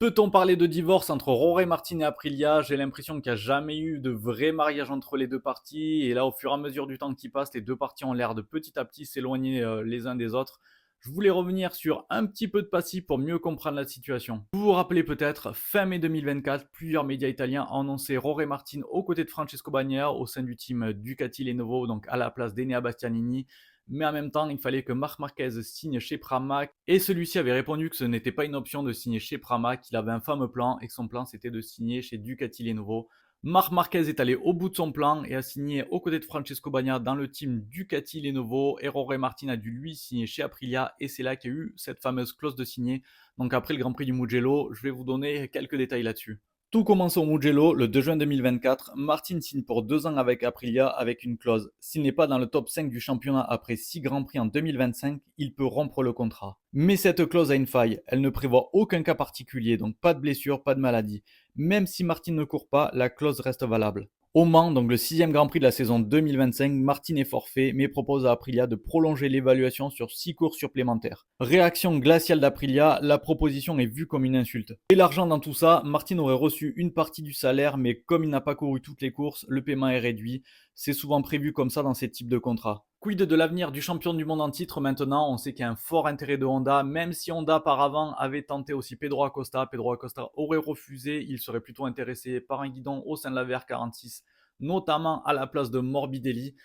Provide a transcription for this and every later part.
Peut-on parler de divorce entre Rory Martin et Aprilia? J'ai l'impression qu'il n'y a jamais eu de vrai mariage entre les deux parties. Et là, au fur et à mesure du temps qui passe, les deux parties ont l'air de petit à petit s'éloigner les uns des autres. Je voulais revenir sur un petit peu de passif pour mieux comprendre la situation. Vous vous rappelez peut-être, fin mai 2024, plusieurs médias italiens ont annoncé Rory Martin aux côtés de Francesco Bagnaia au sein du team Ducati Lenovo, donc à la place d'Enea Bastianini. Mais en même temps, il fallait que Marc Marquez signe chez Pramac. Et celui-ci avait répondu que ce n'était pas une option de signer chez Pramac, qu'il avait un fameux plan et que son plan c'était de signer chez Ducati Lenovo. Marc Marquez est allé au bout de son plan et a signé aux côtés de Francesco Bagnaia dans le team Ducati Lenovo. Et Rory Martin a dû lui signer chez Aprilia et c'est là qu'il y a eu cette fameuse clause de signer. Donc après le Grand Prix du Mugello, je vais vous donner quelques détails là-dessus. Tout commence au Mugello le 2 juin 2024. Martin signe pour 2 ans avec Aprilia avec une clause. S'il n'est pas dans le top 5 du championnat après 6 Grands Prix en 2025, il peut rompre le contrat. Mais cette clause a une faille. Elle ne prévoit aucun cas particulier, donc pas de blessure, pas de maladie. Même si Martin ne court pas, la clause reste valable. Au Mans, donc le 6e Grand Prix de la saison 2025, Martin est forfait mais propose à Aprilia de prolonger l'évaluation sur 6 courses supplémentaires. Réaction glaciale d'Aprilia, la proposition est vue comme une insulte. Et l'argent dans tout ça, Martin aurait reçu une partie du salaire mais comme il n'a pas couru toutes les courses, le paiement est réduit. C'est souvent prévu comme ça dans ces types de contrats. Quid de l'avenir du champion du monde en titre maintenant? On sait qu'il y a un fort intérêt de Honda, même si Honda par avant avait tenté aussi Pedro Acosta. Pedro Acosta aurait refusé, il serait plutôt intéressé par un guidon au sein de la VR46, notamment à la place de Morbidelli.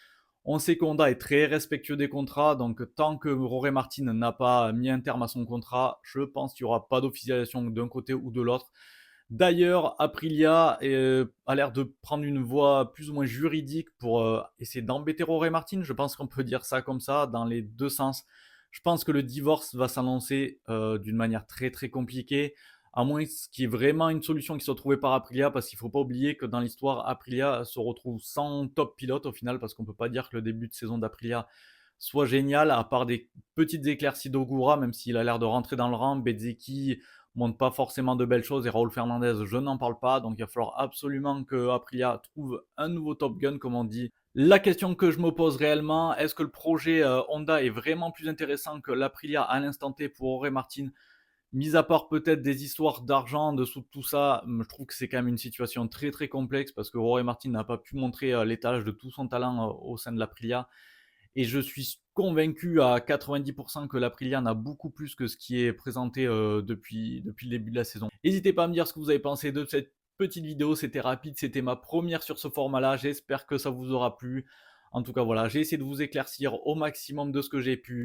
On sait que Honda est très respectueux des contrats, donc tant que Rory Martin n'a pas mis un terme à son contrat, je pense qu'il n'y aura pas d'officialisation d'un côté ou de l'autre. D'ailleurs, Aprilia a l'air de prendre une voie plus ou moins juridique pour essayer d'embêter Rory Martin. Je pense qu'on peut dire ça comme ça, dans les deux sens. Je pense que le divorce va s'annoncer d'une manière très très compliquée, à moins qu'il y ait vraiment une solution qui soit trouvée par Aprilia, parce qu'il ne faut pas oublier que dans l'histoire, Aprilia se retrouve sans top pilote au final, parce qu'on ne peut pas dire que le début de saison d'Aprilia soit génial, à part des petites éclaircies d'Ogura, même s'il a l'air de rentrer dans le rang. Bezzecchi montre pas forcément de belles choses et Raoul Fernandez, je n'en parle pas. Donc il va falloir absolument que Aprilia trouve un nouveau Top Gun, comme on dit. La question que je me pose réellement, est-ce que le projet Honda est vraiment plus intéressant que l'Aprilia à l'instant T pour Rory Martin? Mis à part peut-être des histoires d'argent en dessous de tout ça, je trouve que c'est quand même une situation très très complexe parce que Rory Martin n'a pas pu montrer l'étalage de tout son talent au sein de l'Aprilia. Et je suis convaincu à 90% que l'Aprilia n'a beaucoup plus que ce qui est présenté depuis le début de la saison. N'hésitez pas à me dire ce que vous avez pensé de cette petite vidéo. C'était rapide, c'était ma première sur ce format-là. J'espère que ça vous aura plu. En tout cas, voilà, j'ai essayé de vous éclaircir au maximum de ce que j'ai pu.